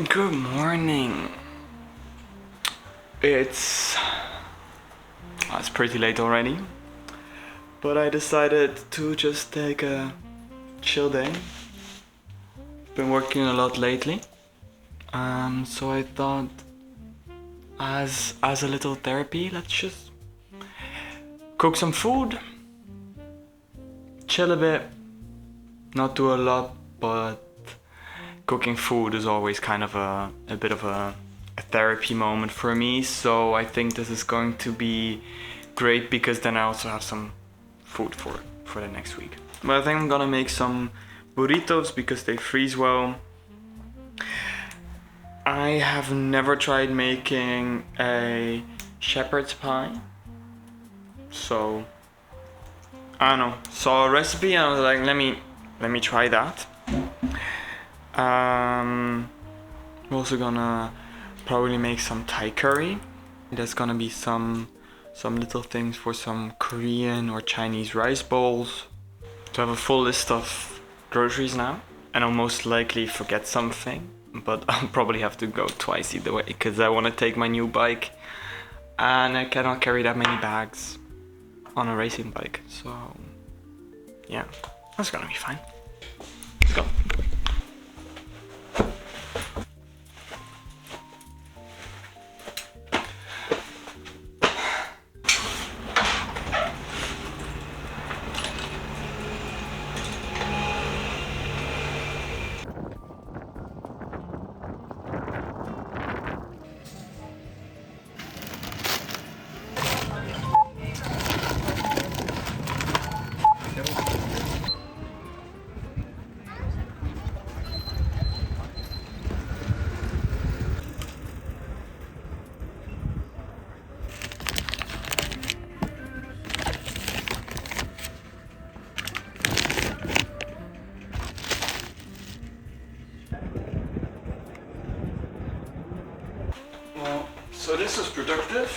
Good morning. It's pretty late already, but I decided to just take a chill day. Been working a lot lately, so I thought, as a little therapy, let's just cook some food, chill a bit, not do a lot, but cooking food is always kind of a bit of a therapy moment for me. So I think this is going to be great because then I also have some food for the next week. But I think I'm gonna make some burritos because they freeze well. I have never tried making a shepherd's pie, so I don't know. Saw a recipe and I was like, let me try that. I'm also gonna probably make some Thai curry. There's gonna be some little things for some Korean or Chinese rice bowls. To have a full list of groceries now, and I'll most likely forget something, but I'll probably have to go twice either way because I want to take my new bike and I cannot carry that many bags on a racing bike. So yeah, that's gonna be fine. Let's go. Well, so this was productive.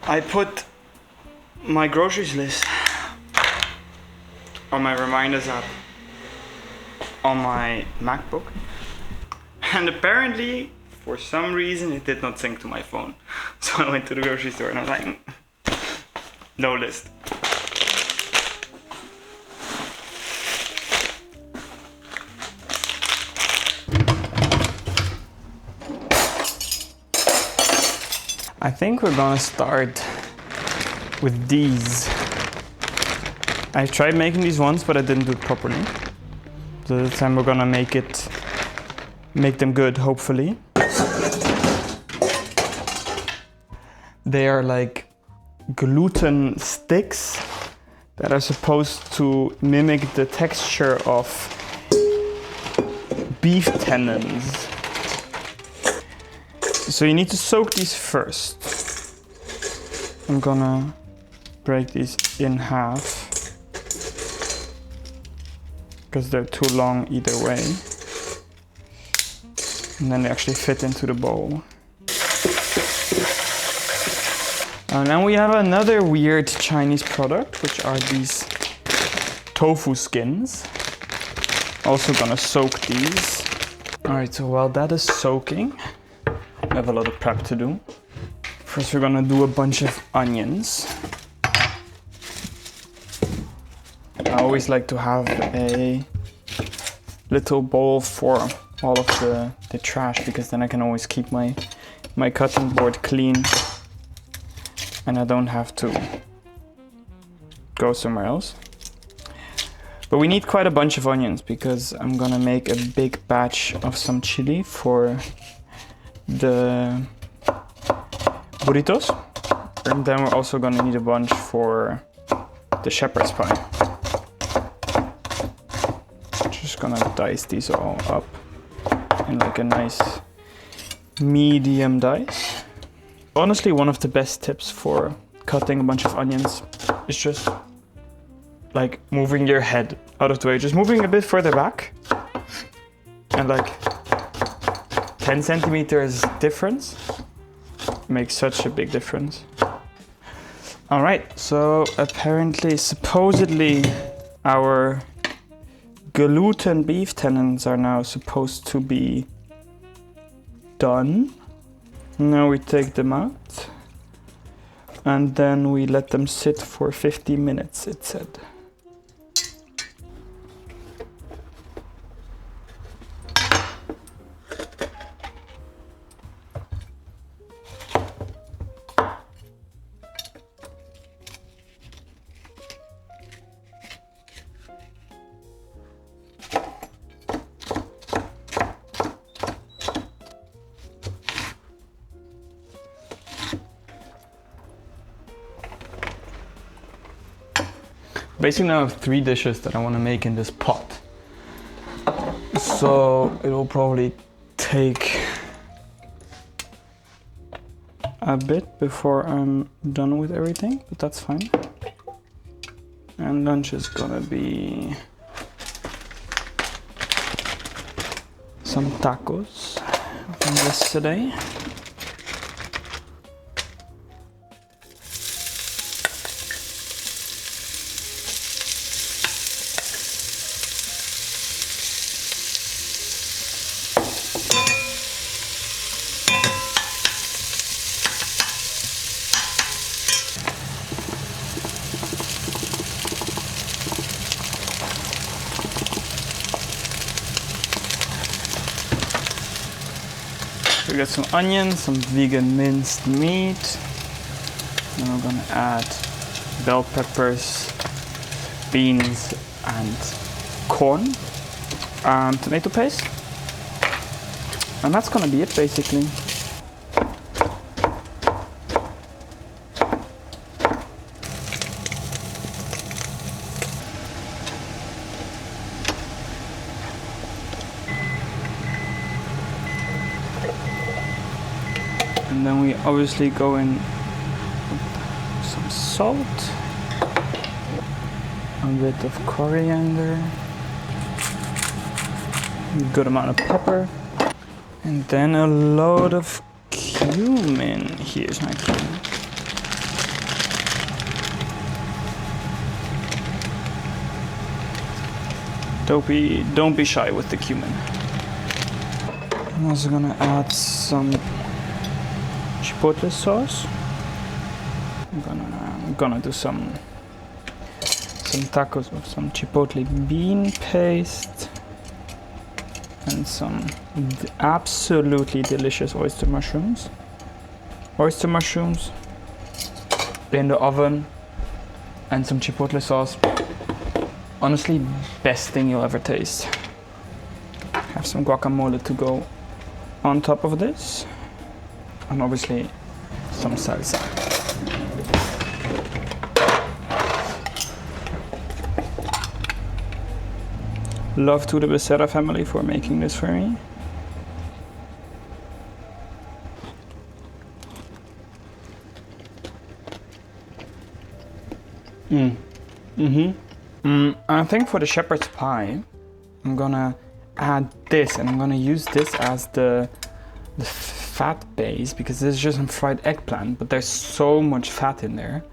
I put my groceries list on my reminders app on my MacBook, and apparently for some reason it did not sync to my phone. So I went to the grocery store and I was like, no list. I think we're gonna start with these. I tried making these once, but I didn't do it properly. So this time we're gonna make them good, hopefully. They are like gluten sticks that are supposed to mimic the texture of beef tendons. So you need to soak these first. I'm gonna break these in half because they're too long either way. And then they actually fit into the bowl. And then we have another weird Chinese product, which are these tofu skins. Also gonna soak these. Alright, so while that is soaking, I have a lot of prep to do. First we're gonna do a bunch of onions. I always like to have a little bowl for all of the trash because then I can always keep my cutting board clean and I don't have to go somewhere else. But we need quite a bunch of onions because I'm gonna make a big batch of some chili for the burritos, and then we're also gonna need a bunch for the shepherd's pie. Just gonna dice these all up in like a nice medium dice. Honestly, one of the best tips for cutting a bunch of onions is just like moving your head out of the way, just moving a bit further back and like 10 centimeters difference makes such a big difference. All right, so apparently, supposedly, our gluten beef tendons are now supposed to be done. Now we take them out and then we let them sit for 50 minutes, it said. Basically now I have 3 dishes that I want to make in this pot. So it will probably take a bit before I'm done with everything, but that's fine. And lunch is gonna be some tacos from yesterday. We got some onions, some vegan minced meat. Then we're gonna add bell peppers, beans, and corn, and tomato paste. And that's gonna be it basically. And then we obviously go in with some salt, a bit of coriander, a good amount of pepper, and then a load of cumin. Here's my cumin. Don't be shy with the cumin. I'm also gonna add some chipotle sauce. I'm gonna do some tacos with some chipotle bean paste and some absolutely delicious oyster mushrooms. Oyster mushrooms in the oven and some chipotle sauce. Honestly, best thing you'll ever taste. Have some guacamole to go on top of this. And obviously some salsa. Love to the Becerra family for making this for me. I think for the shepherd's pie, I'm gonna add this, and I'm gonna use this as the fat base, because this is just some fried eggplant, but there's so much fat in there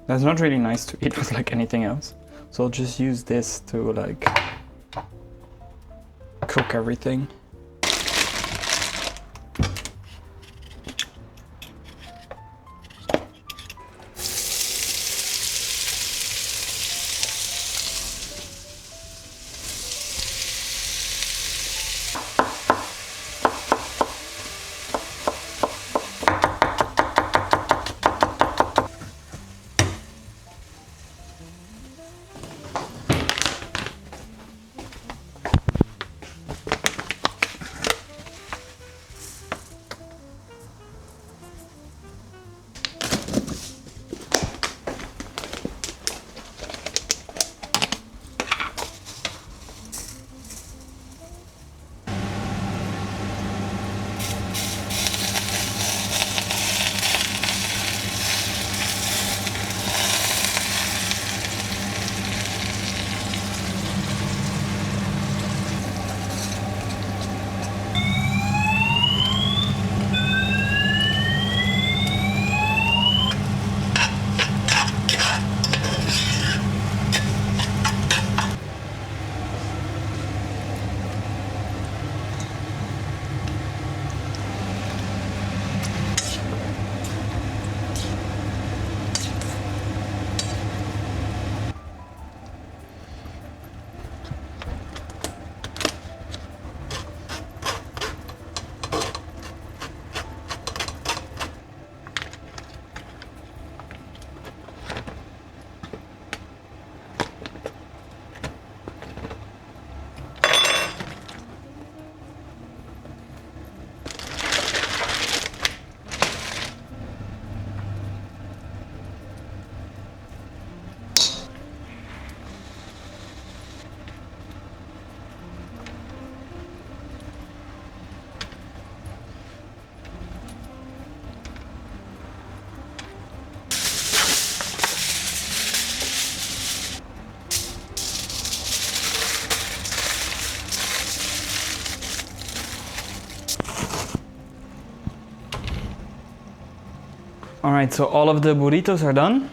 that's not really nice to eat with like anything else. So I'll just use this to like cook everything. All right, so all of the burritos are done.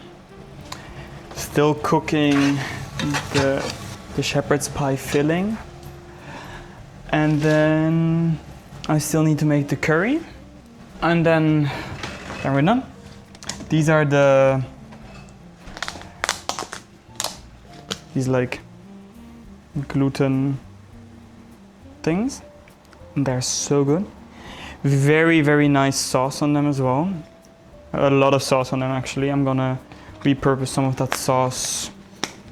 Still cooking the shepherd's pie filling. And then I still need to make the curry. And then we're done. These are these like gluten things. And they're so good. Very, very nice sauce on them as well. A lot of sauce on them actually. I'm gonna repurpose some of that sauce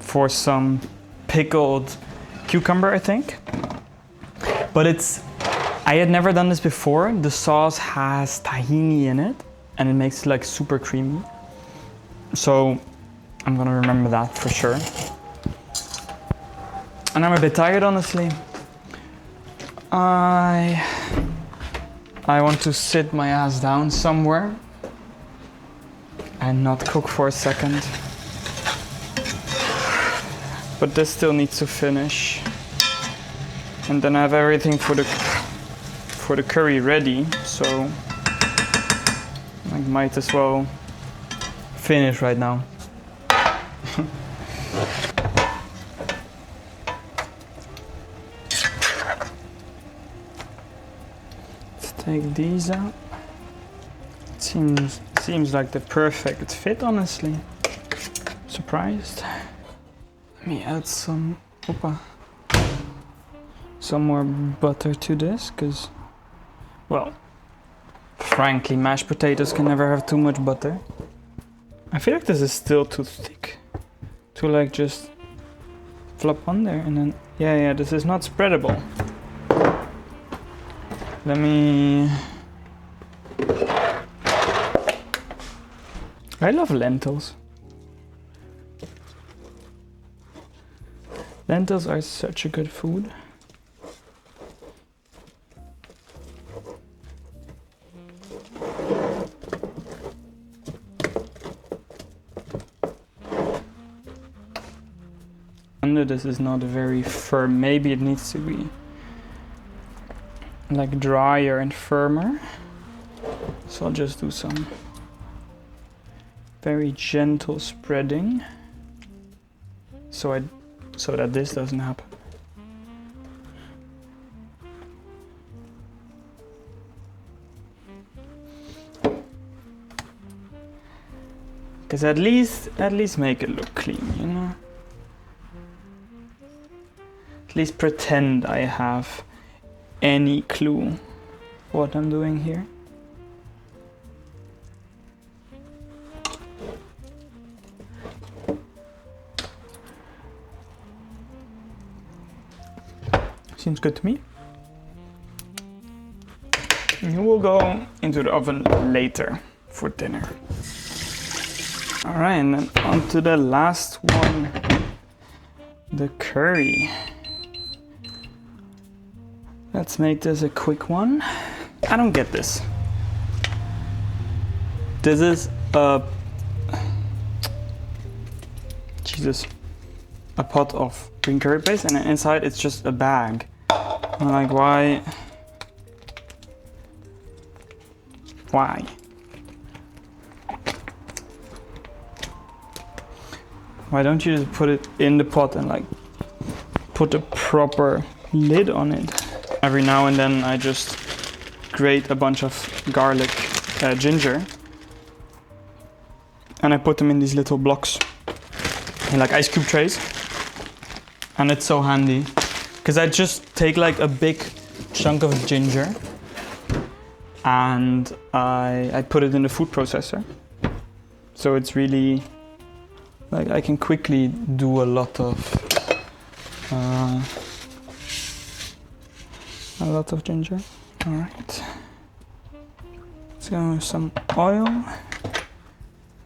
for some pickled cucumber, I think. But I had never done this before. The sauce has tahini in it and it makes it like super creamy. So I'm gonna remember that for sure. And I'm a bit tired, honestly. I want to sit my ass down somewhere and not cook for a second. But this still needs to finish. And then I have everything for the curry ready, so I might as well finish right now. Let's take these out. Seems like the perfect fit, honestly. Surprised. Let me add some more butter to this, because, well, frankly, mashed potatoes can never have too much butter. I feel like this is still too thick to like just flop on there, and then yeah, this is not spreadable. Let me. I love lentils. Lentils are such a good food. Under this is not very firm. Maybe it needs to be like drier and firmer. So I'll just do some very gentle spreading so that this doesn't happen. Because at least make it look clean, you know? At least pretend I have any clue what I'm doing here. Seems good to me. And we'll go into the oven later for dinner. All right, and then on to the last one, the curry. Let's make this a quick one. I don't get this. This is a pot of green curry paste, and inside it's just a bag. I'm like, why? Why don't you just put it in the pot and like put a proper lid on it? Every now and then I just grate a bunch of garlic, ginger, and I put them in these little blocks in like ice cube trays. And it's so handy because I just take like a big chunk of ginger and I put it in the food processor. So it's really like I can quickly do a lot of ginger. All right, let's go with some oil,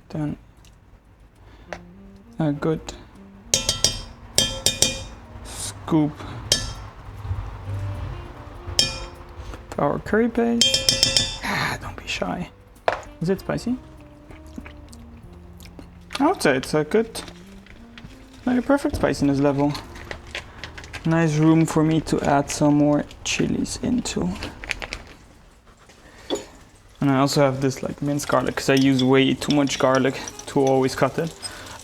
then a good scoop of our curry paste. Don't be shy. Is it spicy? I would say it's a good, like a perfect spiciness level. Nice room for me to add some more chilies into. And I also have this like minced garlic because I use way too much garlic to always cut it.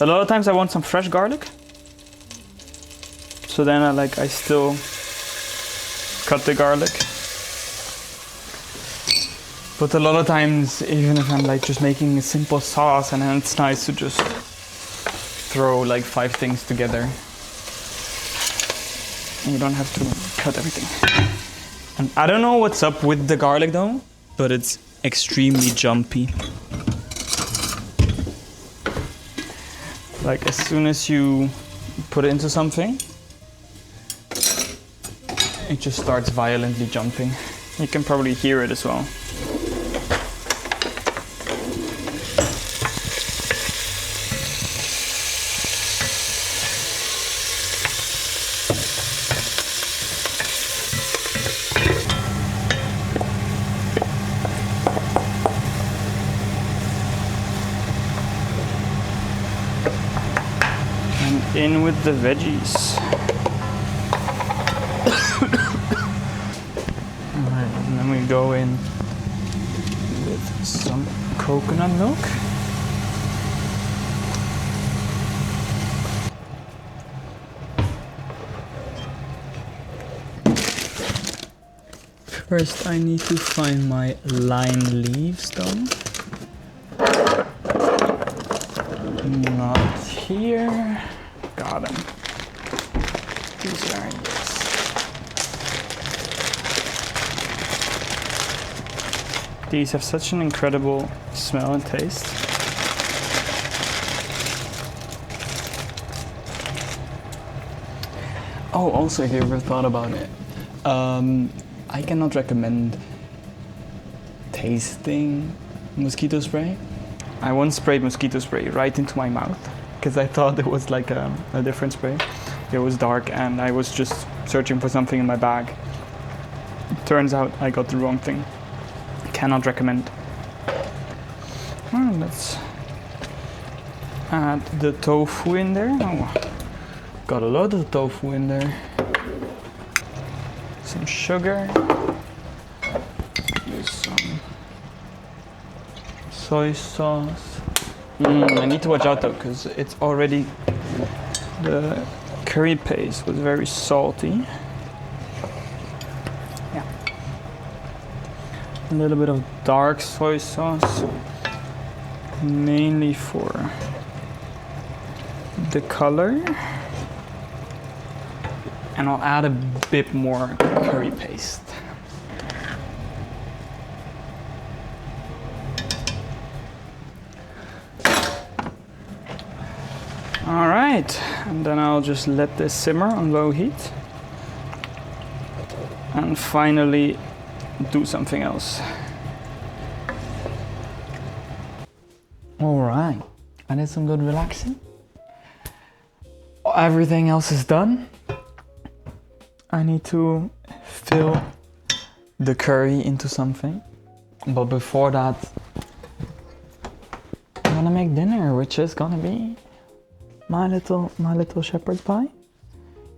A lot of times I want some fresh garlic. So then I still cut the garlic. But a lot of times, even if I'm like just making a simple sauce, and then it's nice to just throw like 5 things together. And you don't have to cut everything. And I don't know what's up with the garlic though, but it's extremely jumpy. Like as soon as you put it into something, it just starts violently jumping. You can probably hear it as well. In with the veggies. Alright, and then we go in with some coconut milk. First I need to find my lime leaves though. Not here. Got them. These are yes. These have such an incredible smell and taste. Oh, also, if you ever thought about it, I cannot recommend tasting mosquito spray. I once sprayed mosquito spray right into my mouth, because I thought it was like a different spray. It was dark and I was just searching for something in my bag. Turns out I got the wrong thing. Cannot recommend. Let's add the tofu in there. Oh, got a lot of tofu in there. Some sugar. Use some soy sauce. I need to watch out though, because it's already, the curry paste was very salty. Yeah. A little bit of dark soy sauce, mainly for the color. And I'll add a bit more curry paste. All right, and then I'll just let this simmer on low heat. And finally do something else. All right, I did some good relaxing. Everything else is done. I need to fill the curry into something. But before that, I'm gonna make dinner, which is gonna be my little shepherd's pie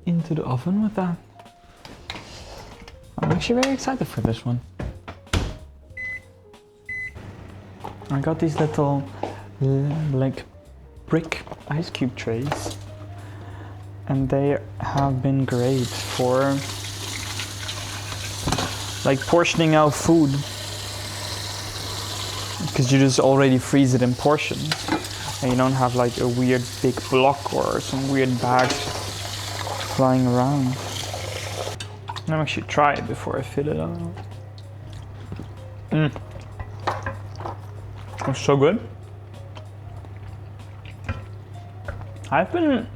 into the oven with that. I'm actually very excited for this one. I got these little like brick ice cube trays, and they have been great for like portioning out food, because you just already freeze it in portions. And you don't have like a weird big block or some weird bags flying around. I'll actually try it before I fill it out. It's so good. I've been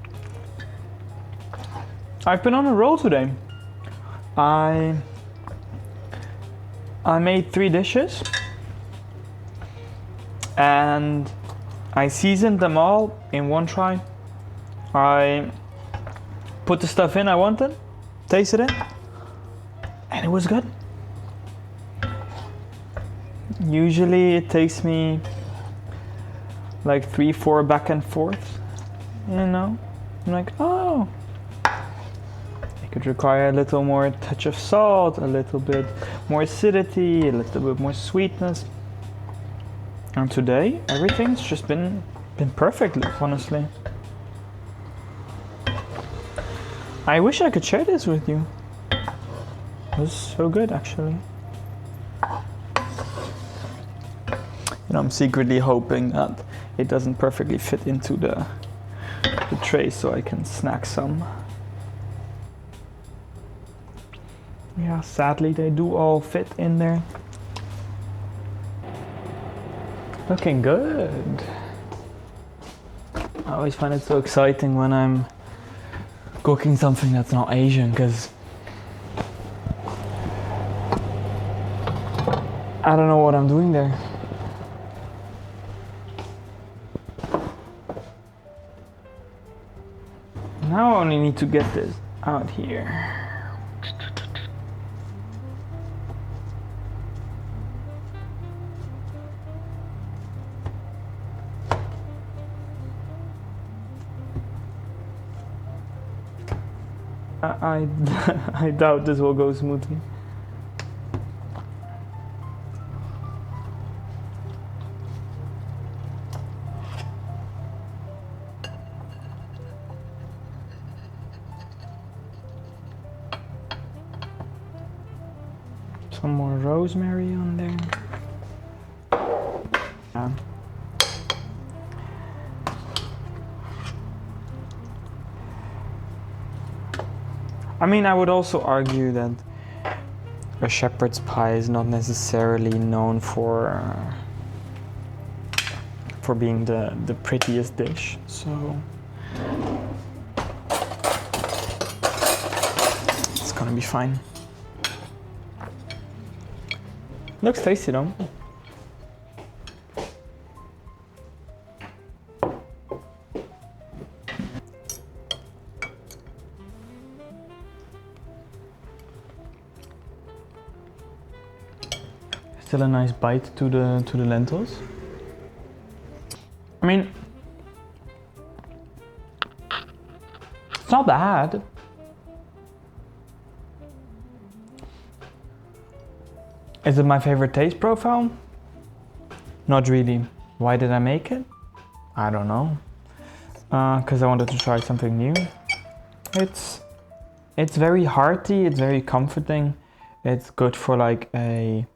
on a roll today. I made 3 dishes and I seasoned them all in one try. I put the stuff in I wanted, tasted it, and it was good. Usually it takes me like 3-4 back and forth, you know? I'm like, oh, it could require a little more touch of salt, a little bit more acidity, a little bit more sweetness. And today, everything's just been perfect, honestly. I wish I could share this with you. It was so good, actually. I'm secretly hoping that it doesn't perfectly fit into the tray so I can snack some. Yeah, sadly they do all fit in there. Looking good. I always find it so exciting when I'm cooking something that's not Asian, because I don't know what I'm doing there. Now I only need to get this out here. I doubt this will go smoothly. Some more rosemary on there. Yeah. I mean, I would also argue that a shepherd's pie is not necessarily known for being the prettiest dish, so it's gonna be fine. Looks tasty though. Still a nice bite to the lentils. I mean, it's not bad. Is it my favorite taste profile? Not really. Why did I make it? I don't know. Because I wanted to try something new. It's very hearty, it's very comforting. It's good for like a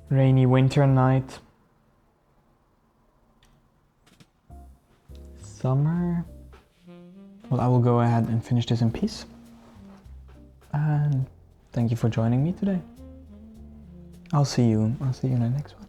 rainy winter night. Summer. Well, I will go ahead and finish this in peace. And thank you for joining me today. I'll see you in the next one.